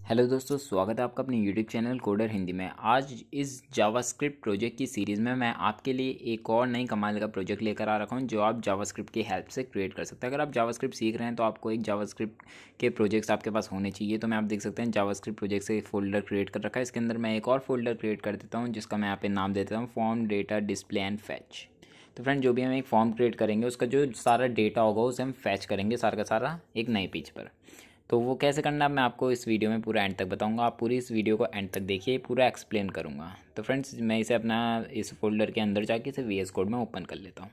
Hello दोस्तों, स्वागत है आपका अपने यूट्यूब चैनल कोडर हिंदी में। आज इस जावास्क्रिप्ट प्रोजेक्ट की सीरीज़ में मैं आपके लिए एक और नई कमाल का प्रोजेक्ट लेकर आ रखा हूं जो आप जावास्क्रिप्ट की हेल्प से क्रिएट कर सकते हैं। अगर आप जावास्क्रिप्ट सीख रहे हैं तो आपको एक जावास्क्रिप्ट के प्रोजेक्ट्स आपके पास होने चाहिए। तो मैं आप देख सकते हैं जावास्क्रिप्ट प्रोजेक्ट से एक फोल्डर क्रिएट कर रखा है। इसके अंदर मैं एक और फोल्डर क्रिएट कर देता हूँ जिसका मैं यहाँ पे नाम देता हूँ form data display and fetch. तो फ्रेंड, जो भी हम एक फॉर्म क्रिएट करेंगे उसका जो सारा डेटा होगा उसे हम फैच करेंगे सारा का सारा एक नए पेज पर। तो वो कैसे करना है मैं आपको इस वीडियो में पूरा एंड तक बताऊंगा। आप पूरी इस वीडियो को एंड तक देखिए, पूरा एक्सप्लेन करूंगा। तो फ्रेंड्स, मैं इसे अपना इस फोल्डर के अंदर जाके इसे वीएस कोड में ओपन कर लेता हूँ।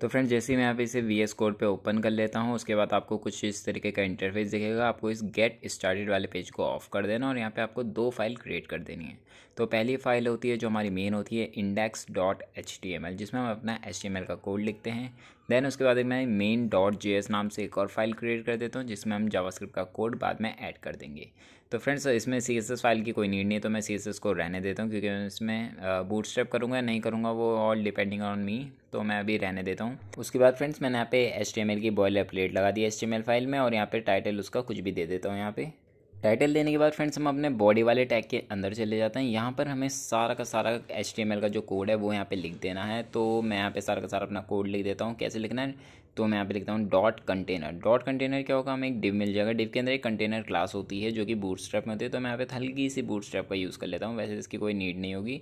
तो फ्रेंड्स, जैसे ही मैं यहाँ पे इसे वीएस कोड पे ओपन कर लेता हूँ उसके बाद आपको कुछ इस तरीके का इंटरफेस दिखेगा। आपको इस गेट स्टार्टेड वाले पेज को ऑफ कर देना और यहाँ पे आपको दो फाइल क्रिएट कर देनी है। तो पहली फाइल होती है जो हमारी मेन होती है index.html, जिसमें हम अपना HTML का कोड लिखते हैं। देन उसके बाद मैं main.js नाम से एक और फाइल क्रिएट कर देता हूँ जिसमें हम जावास्क्रिप्ट का कोड बाद में ऐड कर देंगे। तो फ्रेंड्स, इसमें CSS फाइल की कोई नीड नहीं है, तो मैं CSS को रहने देता हूँ क्योंकि मैं इसमें बूटस्ट्रैप करूँगा या नहीं करूँगा वो ऑल डिपेंडिंग ऑन मी। तो मैं अभी रहने देता हूँ। उसके बाद फ्रेंड्स, मैंने यहाँ पे HTML की बॉयलर प्लेट लगा दी HTML फाइल में और यहाँ पे टाइटल उसका कुछ भी दे देता हूँ। यहाँ पे टाइटल देने के बाद फ्रेंड्स हम अपने बॉडी वाले टैग के अंदर चले जाते हैं। यहाँ पर हमें सारा का सारा HTML का जो कोड है वो यहाँ पे लिख देना है। तो मैं यहाँ पे सारा का सारा अपना कोड लिख देता हूँ। कैसे लिखना है, तो मैं यहाँ पे लिखता हूँ डॉट कंटेनर। डॉट कंटेनर क्या होगा, हमें एक डिव मिल जाएगा। डिव के अंदर एक कंटेनर क्लास होती है जो कि बूटस्ट्रैप में होती है। तो मैं यहाँ पे हल्की सी बूटस्ट्रैप का यूज़ कर लेता हूँ। वैसे इसकी कोई नीड नहीं होगी,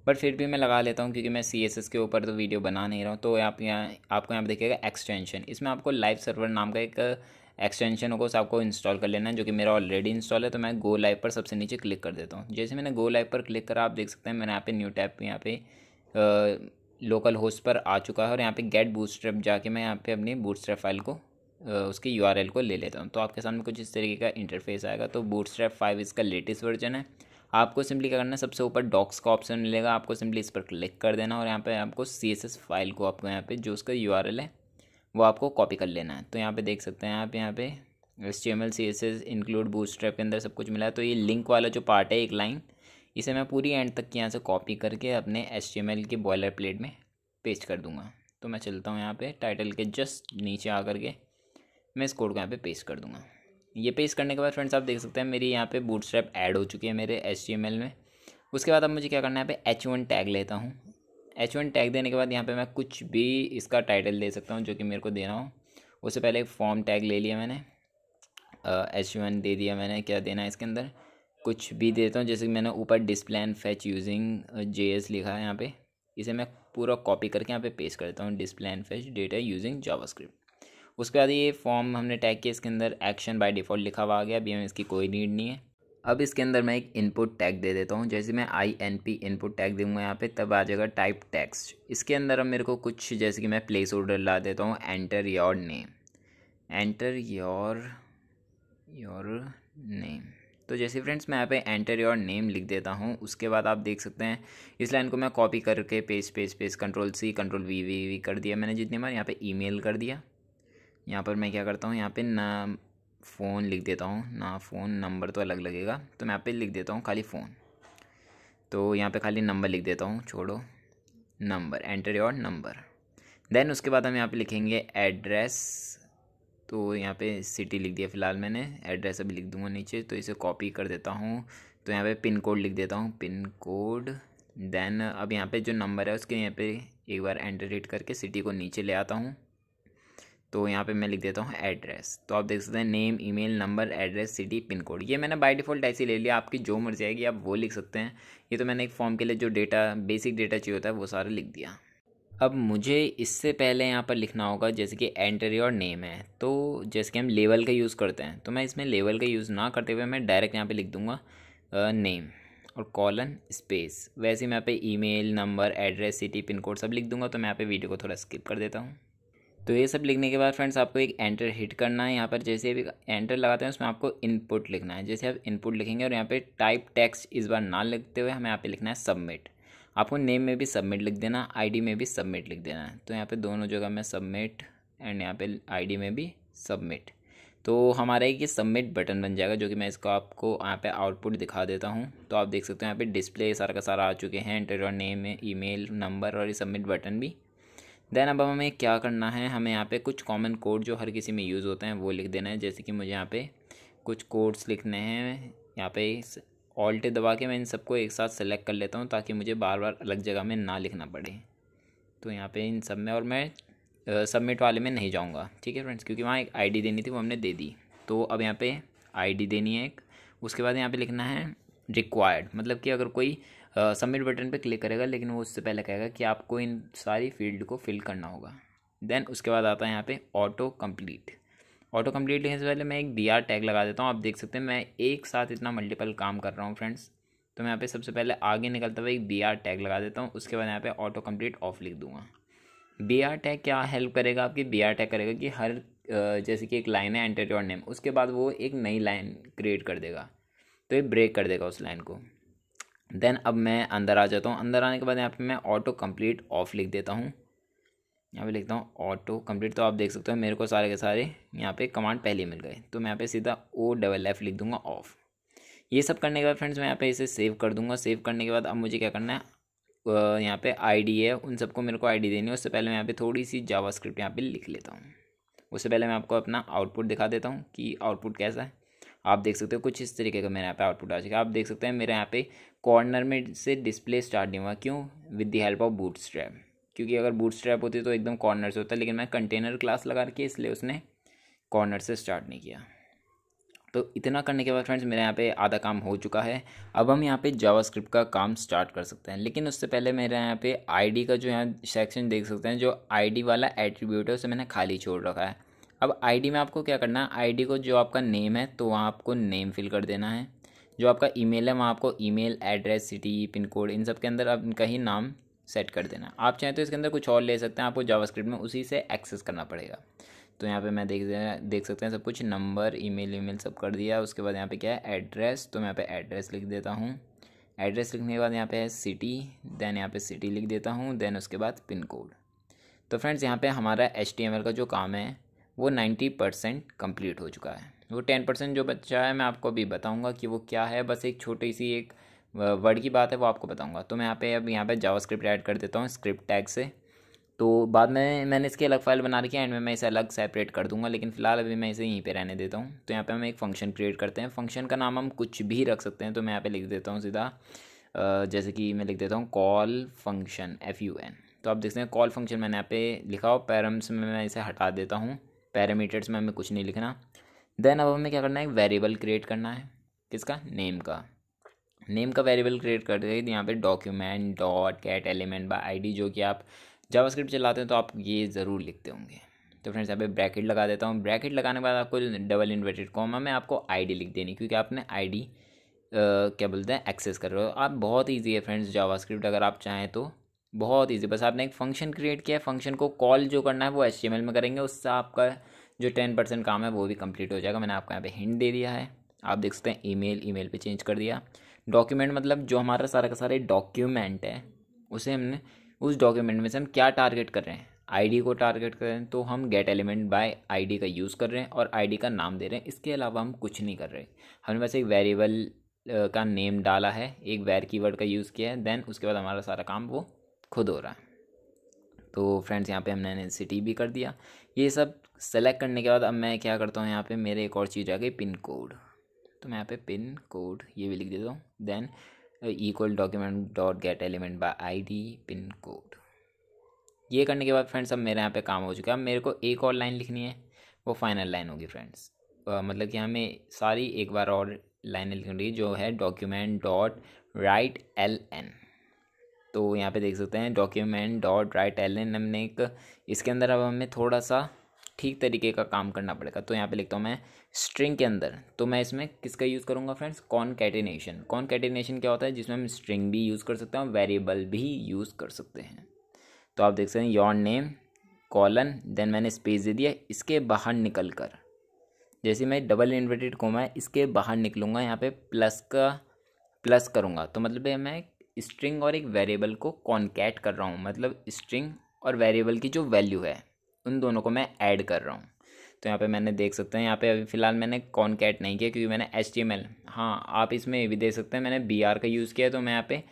बट फिर भी मैं लगा लेता हूँ क्योंकि मैं CSS के ऊपर तो वीडियो बना नहीं रहा हूँ। तो आप यहाँ आपको यहाँ पे देखिएगा एक्सटेंशन, इसमें आपको लाइव सर्वर नाम का एक एक्सटेंशन होगा, उसे आपको इंस्टॉल कर लेना है जो कि मेरा ऑलरेडी इंस्टॉल है। तो मैं गो लाइव पर सबसे नीचे क्लिक कर देता हूँ। जैसे मैंने गो लाइव पर क्लिक करा, आप देख सकते हैं मैंने यहाँ पे न्यू टैब पे यहाँ पे लोकल होस्ट पर आ चुका है और यहाँ पे गेट बूटस्ट्रैप जाके मैं यहाँ पे अपनी बूटस्ट्रैप फाइल को उसकी URL को ले लेता हूँ। तो आपके सामने कुछ इस तरीके का इंटरफेस आएगा। तो बूटस्ट्रैप 5 इसका लेटेस्ट वर्जन है। आपको सिंपली क्या करना है, सबसे ऊपर डॉक्स का ऑप्शन मिलेगा, आपको सिंपली इस पर क्लिक कर देना और यहाँ पे आपको CSS फाइल को आपको यहाँ पे जो उसका URL है वो आपको कॉपी कर लेना है। तो यहाँ पे देख सकते हैं आप यहाँ पे HTML CSS इंक्लूड बूटस्ट्रैप के अंदर सब कुछ मिला है। तो ये लिंक वाला जो पार्ट है एक लाइन, इसे मैं पूरी एंड तक यहाँ से कॉपी करके अपने HTML के बॉयलर प्लेट में पेस्ट कर दूँगा। तो मैं चलता हूँ यहाँ पे टाइटल के जस्ट नीचे आकर के मैं इस कोड को यहाँ पे पेस्ट कर दूँगा। ये पेस्ट करने के बाद फ्रेंड्स आप देख सकते हैं मेरी यहाँ पे बूटस्ट्रैप ऐड हो चुकी है मेरे HTML में। उसके बाद अब मुझे क्या करना है, यहाँ पे H1 टैग लेता हूँ। H1 टैग देने के बाद यहाँ पे मैं कुछ भी इसका टाइटल दे सकता हूँ जो कि मेरे को देना हो। उससे पहले एक फॉर्म टैग ले लिया मैंने, H1 दे दिया मैंने। क्या देना है इसके अंदर, कुछ भी देता हूँ। जैसे कि मैंने ऊपर display and fetch using JS लिखा है यहाँ पे, इसे मैं पूरा कॉपी करके यहाँ पे पेस्ट करता हूँ, display and fetch data using JavaScript. उसके बाद ये फॉर्म हमने टैग किया, इसके अंदर एक्शन बाय डिफ़ॉल्ट लिखा हुआ आ गया। अभी हमें इसकी कोई नीड नहीं है। अब इसके अंदर मैं एक इनपुट टैग दे देता हूँ। जैसे मैं INP इनपुट टैग दूंगा यहाँ पे, तब आ जाएगा टाइप टेक्स्ट। इसके अंदर अब मेरे को कुछ, जैसे कि मैं प्लेस होल्डर ला देता हूँ enter your name, enter your name. तो जैसे फ्रेंड्स मैं यहाँ पे एंटर योर नेम लिख देता हूँ। उसके बाद आप देख सकते हैं इस लाइन को मैं कॉपी करके पेस्ट Ctrl+C Ctrl+V कर दिया मैंने जितनी बार। यहाँ पे ईमेल कर दिया। यहाँ पर मैं क्या करता हूँ, यहाँ पे ना फ़ोन लिख देता हूँ, ना फ़ोन नंबर तो अलग लगेगा। तो मैं यहाँ पे लिख देता हूँ खाली फ़ोन। तो यहाँ पे खाली नंबर लिख देता हूँ, छोड़ो number, enter your number. Then उसके बाद हम यहाँ पे लिखेंगे एड्रेस। तो यहाँ पे सिटी लिख दिया फ़िलहाल मैंने, एड्रेस अभी लिख दूँगा नीचे। तो इसे कॉपी कर देता हूँ। तो यहाँ पे पिन कोड लिख देता हूँ, पिन कोड। देन अब यहाँ पे जो नंबर है उसके यहाँ पे एक बार एंटर हिट करके सिटी को नीचे ले आता हूँ। तो यहाँ पे मैं लिख देता हूँ एड्रेस। तो आप देख सकते हैं name, email, number, address, city, pin code. ये मैंने बाय डिफ़ॉल्ट ऐसे ले लिया, आपकी जो मर्जी आएगी आप वो लिख सकते हैं। ये तो मैंने एक फॉर्म के लिए जो डेटा, बेसिक डेटा चाहिए होता है वो सारा लिख दिया। अब मुझे इससे पहले यहाँ पर लिखना होगा, जैसे कि एंटर योर नेम है, तो जैसे कि हम लेवल का यूज़ करते हैं, तो मैं इसमें लेवल का यूज़ ना करते हुए मैं डायरेक्ट यहाँ पर लिख दूँगा नेम और कॉलन स्पेस। वैसे मैं यहाँ पे email, number, address, city, pin code सब लिख दूँगा। तो मैं यहाँ पे वीडियो को थोड़ा स्किप कर देता हूँ। तो ये सब लिखने के बाद फ्रेंड्स आपको एक एंटर हिट करना है। यहाँ पर जैसे भी एंटर लगाते हैं उसमें आपको इनपुट लिखना है। जैसे आप इनपुट लिखेंगे और यहाँ पे टाइप टेक्स्ट इस बार ना लिखते हुए हमें यहाँ पे लिखना है सबमिट। आपको नेम में भी सबमिट लिख देना, ID में भी सबमिट लिख देना है। तो यहाँ पे दोनों जगह में सबमिट एंड यहाँ पे ID में भी सबमिट। तो हमारा एक ये सबमिट बटन बन जाएगा जो कि मैं इसको आपको यहाँ पे आउटपुट दिखा देता हूँ। तो आप देख सकते हो यहाँ पे डिस्प्ले सारा का सारा आ चुके हैं, enter your name, email, number और ये सबमिट बटन भी। देन अब हमें क्या करना है, हमें यहाँ पे कुछ कॉमन कोड जो हर किसी में यूज़ होते हैं वो लिख देना है। जैसे कि मुझे यहाँ पे कुछ कोड्स लिखने हैं। यहाँ पे ऑल्ट दबा के मैं इन सबको एक साथ सेलेक्ट कर लेता हूँ ताकि मुझे बार बार अलग जगह में ना लिखना पड़े। तो यहाँ पे इन सब में, और मैं सबमिट वाले में नहीं जाऊँगा, ठीक है फ्रेंड्स, क्योंकि वहाँ एक आईडी देनी थी वो हमने दे दी। तो अब यहाँ पे आईडी देनी है एक, उसके बाद यहाँ पे लिखना है रिक्वायर्ड, मतलब कि अगर कोई सबमिट बटन पे क्लिक करेगा लेकिन वो उससे पहले कहेगा कि आपको इन सारी फील्ड को फिल करना होगा। देन उसके बाद आता है यहाँ पे ऑटो कंप्लीट। ऑटो कंप्लीट लिखने से पहले मैं एक BR टैग लगा देता हूँ। आप देख सकते हैं मैं एक साथ इतना मल्टीपल काम कर रहा हूँ फ्रेंड्स। तो मैं यहाँ पे सबसे पहले आगे निकलता हुआ एक BR टैग लगा देता हूँ, उसके बाद यहाँ पे ऑटो कंप्लीट ऑफ लिख दूंगा। BR टैग क्या हेल्प करेगा आपकी? BR टैग करेगा कि हर जैसे कि एक लाइन है एंटर योर नेम, उसके बाद वो एक नई लाइन क्रिएट कर देगा, तो ये ब्रेक कर देगा उस लाइन को। देन अब मैं अंदर आ जाता हूँ। अंदर आने के बाद यहाँ पे मैं ऑटो कंप्लीट ऑफ लिख देता हूँ। यहाँ पे लिखता हूँ ऑटो कंप्लीट। तो आप देख सकते हो मेरे को सारे के सारे यहाँ पे कमांड पहले मिल गए। तो मैं यहाँ पे सीधा OFF लिख दूंगा ऑफ। ये सब करने के बाद फ्रेंड्स मैं यहाँ पे इसे सेव कर दूंगा। सेव करने के बाद अब मुझे क्या करना है, यहाँ पे आईडी है, उन सबको मेरे को आईडी देनी है। उससे पहले मैं यहाँ पे थोड़ी सी जावास्क्रिप्ट यहाँ पे लिख लेता हूँ। उससे पहले मैं आपको अपना आउटपुट दिखा देता हूँ कि आउटपुट कैसा है। आप देख सकते हो कुछ इस तरीके का मेरे यहाँ पे आउटपुट आ जाएगा। आप देख सकते हैं मेरे यहाँ पे कॉर्नर में से डिस्प्ले स्टार्ट नहीं हुआ, क्यों? With the help of bootstrap, क्योंकि अगर बूटस्ट्रैप होती तो एकदम कॉर्नर से होता, लेकिन मैं कंटेनर क्लास लगा रखी है इसलिए उसने कॉर्नर से स्टार्ट नहीं किया। तो इतना करने के बाद फ्रेंड्स मेरे यहाँ पे आधा काम हो चुका है। अब हम यहाँ पे जावास्क्रिप्ट का काम स्टार्ट कर सकते हैं, लेकिन उससे पहले मेरे यहाँ पे आईडी का जो यहाँ सेक्शन देख सकते हैं, जो आईडी वाला एट्रीब्यूट है उसे मैंने खाली छोड़ रखा है। अब आईडी में आपको क्या करना है, आईडी को जो आपका नेम है तो वहाँ आपको नेम फिल कर देना है। जो आपका ईमेल है वहाँ आपको email address, city, pin code, इन सब के अंदर आप इनका ही नाम सेट कर देना। आप चाहें तो इसके अंदर कुछ और ले सकते हैं, आपको जावास्क्रिप्ट में उसी से एक्सेस करना पड़ेगा। तो यहाँ पे मैं देख सकते हैं सब कुछ, नंबर, ईमेल सब कर दिया। उसके बाद यहाँ पे क्या है, एड्रेस। तो मैं यहाँ पे एड्रेस लिख देता हूँ। एड्रेस लिखने के बाद यहाँ पे है सिटी, देन यहाँ पे सिटी लिख देता हूँ, देन उसके बाद पिन कोड। तो फ्रेंड्स यहाँ पे हमारा HTML का जो काम है वो 90% कंप्लीट हो चुका है। वो 10% जो बचा है मैं आपको अभी बताऊँगा कि वो क्या है। बस एक छोटी सी एक वर्ड की बात है वो आपको बताऊँगा। तो मैं यहाँ पे जावास्क्रिप्ट ऐड कर देता हूँ स्क्रिप्ट टैग से। तो बाद में मैंने इसकी अलग फाइल बना रखी है, एंड में मैं इसे अलग सेपरेट कर दूंगा, लेकिन फिलहाल अभी मैं इसे यहीं पे रहने देता हूँ। तो यहाँ पे हम एक फ़ंक्शन क्रिएट करते हैं। फ़ंक्शन का नाम हम कुछ भी रख सकते हैं। तो मैं यहाँ पे लिख देता हूँ सीधा, जैसे कि मैं लिख देता हूँ कॉल फंक्शन FUN। तो आप देखते हैं कॉल फंक्शन मैंने यहाँ पे लिखा हो। पैरम्स में मैं इसे हटा देता हूँ, पैरामीटर्स में हमें कुछ नहीं लिखना। देन अब हमें क्या करना है, एक वेरिएबल क्रिएट करना है। किसका? नेम का। नेम का वेरिएबल क्रिएट कर दें। यहाँ पे document dot gate element by ID, जो कि आप जावास्क्रिप्ट चलाते हैं तो आप ये ज़रूर लिखते होंगे। तो फ्रेंड्स यहाँ पे ब्रैकेट लगा देता हूँ। ब्रैकेट लगाने के बाद आपको डबल इन्वर्टेड कॉमा में आपको आईडी लिख देनी, क्योंकि आपने आईडी क्या बोलते हैं एक्सेस कर रहे हो आप। बहुत ईजी है फ्रेंड्स जावास्क्रिप्ट, अगर आप चाहें तो बहुत ईजी। बस आपने एक फ़ंक्शन क्रिएट किया है, फ़ंक्शन को कॉल जो करना है वो HTML में करेंगे, उससे आपका जो 10% काम है वो भी कंप्लीट हो जाएगा। मैंने आपको यहाँ पे हिंट दे दिया है। आप देख सकते हैं ईमेल पे चेंज कर दिया। डॉक्यूमेंट मतलब जो हमारा सारा का सारे डॉक्यूमेंट है उसे हमने, उस डॉक्यूमेंट में से हम क्या टारगेट कर रहे हैं, आईडी को टारगेट कर रहे हैं। तो हम गेट एलिमेंट बाय आईडी का यूज़ कर रहे हैं और आईडी का नाम दे रहे हैं। इसके अलावा हम कुछ नहीं कर रहे। हमने बस एक वेरिएबल का नेम डाला है, एक वेर कीवर्ड का यूज़ किया है। देन उसके बाद हमारा सारा काम वो खुद हो रहा है। तो फ्रेंड्स यहाँ पे हमने सिटी भी कर दिया। ये सब सेलेक्ट करने के बाद अब मैं क्या करता हूँ, यहाँ पे मेरे एक और चीज़ आ गई, पिन कोड। तो मैं यहाँ पे पिन कोड ये भी लिख देता हूँ। Than equal document dot gate element by ID pin code. ये करने के बाद फ्रेंड्स अब मेरे यहाँ पे काम हो चुका है। अब मेरे को एक और लाइन लिखनी है, वो फाइनल लाइन होगी फ्रेंड्स। मतलब कि हमें सारी एक बार और लाइनें लिखनी, जो है डॉक्यूमेंट डॉट राइट LN। तो यहाँ पे देख सकते हैं डॉक्यूमेंट डॉट राइट LN हमने एक, इसके अंदर अब हमें थोड़ा सा ठीक तरीके का काम करना पड़ेगा। तो यहाँ पे लिखता हूँ मैं स्ट्रिंग के अंदर। तो मैं इसमें किसका यूज़ करूँगा फ्रेंड्स, कॉनकैटिनेशन। कॉनकैटिनेशन क्या होता है, जिसमें हम स्ट्रिंग भी यूज़ कर सकते हैं और वेरिएबल भी यूज़ कर सकते हैं। तो आप देख सकते हैं योर नेम कॉलन, देन मैंने स्पेस दे दिया। इसके बाहर निकल कर, जैसे मैं डबल इन्वर्टेड कोमा है इसके बाहर निकलूँगा, यहाँ पे प्लस करूँगा। तो मतलब मैं स्ट्रिंग और एक वेरिएबल को कॉनकैट कर रहा हूँ, मतलब स्ट्रिंग और वेरिएबल की जो वैल्यू है उन दोनों को मैं ऐड कर रहा हूँ। तो यहाँ पे मैंने देख सकते हैं, यहाँ पे अभी फ़िलहाल मैंने कॉनकैट नहीं किया क्योंकि मैंने HTML, हाँ आप इसमें ये भी दे सकते हैं, मैंने BR का यूज़ किया। तो मैं यहाँ पे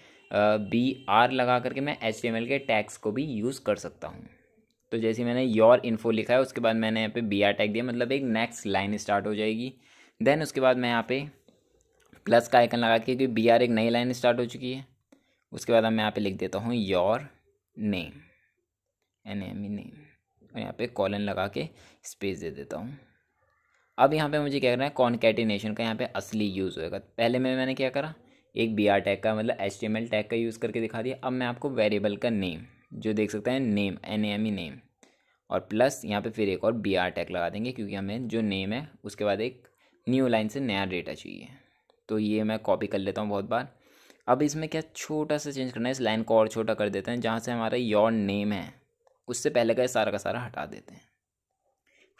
BR लगा करके मैं HTML के टैग्स को भी यूज़ कर सकता हूँ। तो जैसे मैंने योर इन्फो लिखा है उसके बाद मैंने यहाँ पे BR टैग दिया, मतलब एक नेक्स्ट लाइन स्टार्ट हो जाएगी। देन उसके बाद मैं यहाँ पे प्लस का आइकन लगा के, क्योंकि BR एक नई लाइन स्टार्ट हो चुकी है। उसके बाद अब मैं यहाँ पे लिख देता हूँ योर नेम, NAME नेम, और यहाँ पे कॉलन लगा के स्पेस दे देता हूँ। अब यहाँ पे मुझे क्या करना है, कॉन्कैटिनेशन का यहाँ पे असली यूज़ होएगा। पहले मैंने क्या करा, एक BR टैग का मतलब HTML टैग का यूज़ करके दिखा दिया। अब मैं आपको वेरिएबल का नेम जो देख सकते हैं, नेम NAME नेम, और प्लस यहाँ पे फिर एक और BR टैग लगा देंगे, क्योंकि हमें जो नेम है उसके बाद एक न्यू लाइन से नया डेटा चाहिए। तो ये मैं कॉपी कर लेता हूँ बहुत बार। अब इसमें क्या छोटा सा चेंज करना है, इस लाइन को और छोटा कर देते हैं, जहाँ से हमारा योर नेम है उससे पहले का सारा हटा देते हैं।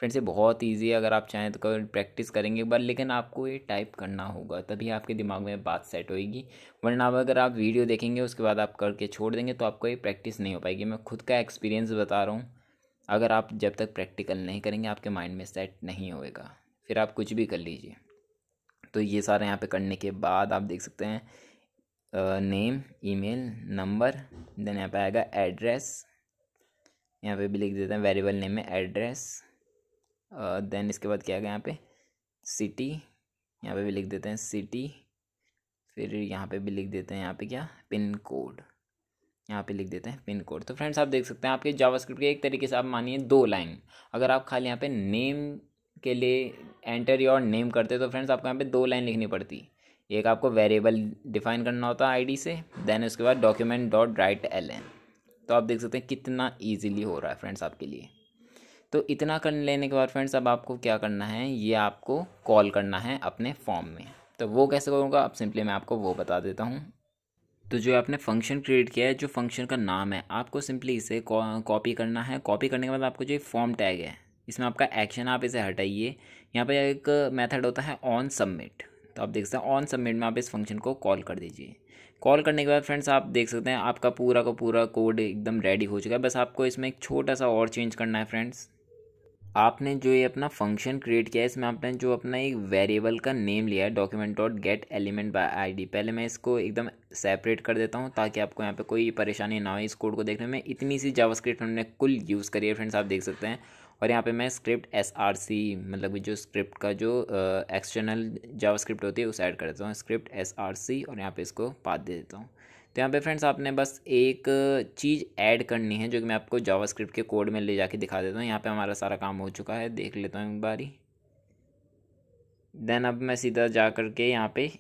फ्रेंड्स ये बहुत इजी है, अगर आप चाहें तो कभी प्रैक्टिस करेंगे एक बार, लेकिन आपको ये टाइप करना होगा तभी आपके दिमाग में बात सेट होएगी। वरना अगर आप वीडियो देखेंगे उसके बाद आप करके छोड़ देंगे तो आपको ये प्रैक्टिस नहीं हो पाएगी। मैं खुद का एक्सपीरियंस बता रहा हूँ, अगर आप जब तक प्रैक्टिकल नहीं करेंगे आपके माइंड में सेट नहीं होएगा, फिर आप कुछ भी कर लीजिए। तो ये सारा यहाँ पे करने के बाद आप देख सकते हैं नेम, ईमेल, नंबर, देन यहाँ पे आएगा एड्रेस, यहाँ पे भी लिख देते हैं वेरिएबल नेम में एड्रेस, देन इसके बाद क्या आएगा यहाँ पे सिटी, यहाँ पे भी लिख देते हैं सिटी, फिर यहाँ पे भी लिख देते हैं यहाँ पे क्या पिन कोड, यहाँ पे लिख देते हैं पिन कोड। तो फ्रेंड्स आप देख सकते हैं आपके जावास्क्रिप्ट के एक तरीके से आप मानिए 2 लाइन, अगर आप खाली यहाँ पे नेम के लिए एंटर योर नेम करते तो फ्रेंड्स आपको यहाँ पे 2 लाइन लिखनी पड़ती। एक आपको वेरिएबल डिफाइन करना होता है ID से, देन उसके बाद डॉक्यूमेंट डॉट राइट LN। तो आप देख सकते हैं कितना ईजिली हो रहा है फ्रेंड्स आपके लिए। तो इतना कर लेने के बाद फ्रेंड्स अब आपको क्या करना है, ये आपको कॉल करना है अपने फॉर्म में। तो वो कैसे करूँगा, अब सिंपली मैं आपको वो बता देता हूँ। तो जो आपने फंक्शन क्रिएट किया है, जो फंक्शन का नाम है, आपको सिंपली इसे कॉपी करना है। कॉपी करने के बाद आपको जो फॉर्म टैग है इसमें आपका एक्शन, आप इसे हटाइए। यहाँ पे एक मेथड होता है ऑन सबमिट, तो आप देख सकते हैं ऑन सबमिट में आप इस फंक्शन को कॉल कर दीजिए। कॉल करने के बाद फ्रेंड्स आप देख सकते हैं आपका पूरा का पूरा कोड एकदम रेडी हो चुका है। बस आपको इसमें एक छोटा सा और चेंज करना है फ्रेंड्स। आपने जो ये अपना फंक्शन क्रिएट किया है इसमें आपने जो अपना एक वेरिएबल का नेम लिया है document dot gate element by ID, पहले मैं इसको एकदम सेपरेट कर देता हूँ ताकि आपको यहाँ पे कोई परेशानी ना हो इस कोड को देखने में। इतनी सी जावास्क्रिप्ट हमने कुल यूज़ करी है फ्रेंड्स, आप देख सकते हैं। और यहाँ पे मैं स्क्रिप्ट SRC मतलब जो स्क्रिप्ट का जो एक्सटर्नल जावास्क्रिप्ट होती है उसे ऐड कर देता हूँ, स्क्रिप्ट SRC, और यहाँ पे इसको पाथ दे देता हूँ। तो यहाँ पे फ्रेंड्स आपने बस एक चीज़ ऐड करनी है जो कि मैं आपको जावास्क्रिप्ट के कोड में ले जाके दिखा देता हूँ। यहाँ पे हमारा सारा काम हो चुका है, देख लेता हूँ एक बारी। देन अब मैं सीधा जा करके यहाँ पे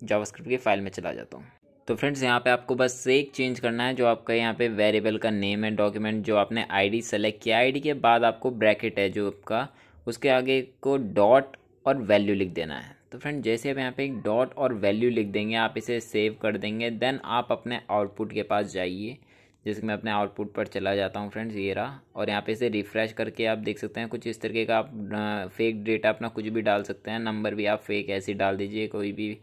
जावास्क्रिप्ट की फाइल में चला जाता हूँ। तो फ्रेंड्स यहाँ पे आपको बस एक चेंज करना है, जो आपका यहाँ पे वेरिएबल का नेम है, डॉक्यूमेंट जो आपने ID सेलेक्ट किया, ID के बाद आपको ब्रैकेट है जो आपका, उसके आगे को डॉट और वैल्यू लिख देना है। तो फ्रेंड जैसे आप यहाँ पे एक डॉट और वैल्यू लिख देंगे, आप इसे सेव कर देंगे, देन आप अपने आउटपुट के पास जाइए। जैसे कि मैं अपने आउटपुट पर चला जाता हूँ फ्रेंड्स, ये रहा, और यहाँ पे इसे रिफ़्रेश करके आप देख सकते हैं कुछ इस तरीके का आप फेक डेटा अपना कुछ भी डाल सकते हैं, नंबर भी आप फेक ऐसे डाल दीजिए, कोई भी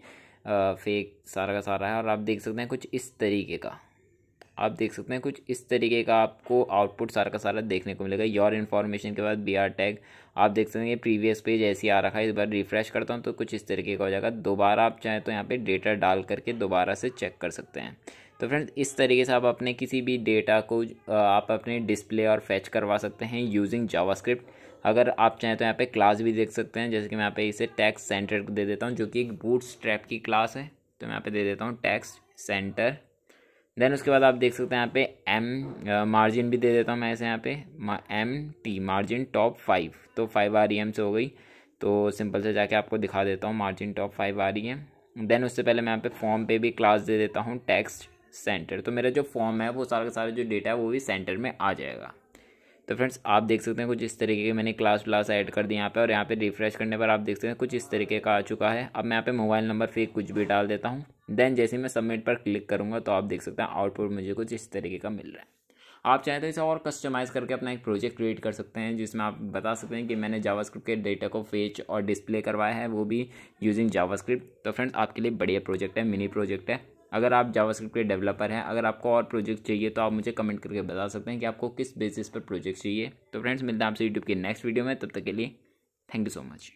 फेक सारा का सारा है। और आप देख सकते हैं कुछ इस तरीके का, आप देख सकते हैं कुछ इस तरीके का आपको आउटपुट सारा का सारा देखने को मिलेगा। योर इन्फॉर्मेशन के बाद BR टैग आप देख सकते हैं ये प्रीवियस पेज ऐसे ही आ रखा है। इस बार रिफ़्रेश करता हूँ तो कुछ इस तरीके का हो जाएगा। दोबारा आप चाहें तो यहाँ पे डेटा डाल करके दोबारा से चेक कर सकते हैं। तो फ्रेंड्स इस तरीके से आप अपने किसी भी डेटा को आप अपने डिस्प्ले और फैच करवा सकते हैं यूजिंग जावास्क्रिप्ट। अगर आप चाहें तो यहाँ पे क्लास भी देख सकते हैं, जैसे कि मैं यहाँ पे इसे टैक्स सेंटर दे देता हूँ जो कि एक बूटस्ट्रैप की क्लास है। तो मैं यहाँ पे दे देता हूँ टैक्स सेंटर। देन उसके बाद आप देख सकते हैं यहाँ पे मार्जिन भी दे देता हूँ मैं इसे यहाँ पे MT मार्जिन टॉप 5, तो 5 REM से हो गई। तो सिंपल से जाके आपको दिखा देता हूँ मार्जिन टॉप 5 REM। देन उससे पहले मैं यहाँ पे फॉर्म पे भी क्लास दे देता हूँ टेक्स्ट सेंटर, तो मेरा जो फॉर्म है वो सारा का सारा जो डेटा है वो भी सेंटर में आ जाएगा। तो फ्रेंड्स आप देख सकते हैं कुछ इस तरीके के मैंने क्लास ऐड कर दी यहाँ पे, और यहाँ पे रिफ्रेश करने पर आप देख सकते हैं कुछ इस तरीके का आ चुका है। अब मैं यहाँ पे मोबाइल नंबर फेक कुछ भी डाल देता हूँ। देन जैसे ही मैं सबमिट पर क्लिक करूँगा तो आप देख सकते हैं आउटपुट मुझे कुछ इस तरीके का मिल रहा है। आप चाहें तो इसे और कस्टमाइज़ करके अपना एक प्रोजेक्ट क्रिएट कर सकते हैं, जिसमें आप बता सकते हैं कि मैंने जावास्क्रिप्ट के डेटा को फेच और डिस्प्ले करवाया है, वो भी यूजिंग जावास्क्रिप्ट। तो फ्रेंड्स आपके लिए बढ़िया प्रोजेक्ट है, मिनी प्रोजेक्ट है। अगर आप जावास्क्रिप्ट के डेवलपर हैं, अगर आपको और प्रोजेक्ट चाहिए तो आप मुझे कमेंट करके बता सकते हैं कि आपको किस बेसिस पर प्रोजेक्ट चाहिए। तो फ्रेंड्स मिलते हैं आपसे यूट्यूब के नेक्स्ट वीडियो में, तब तक के लिए थैंक यू सो मच।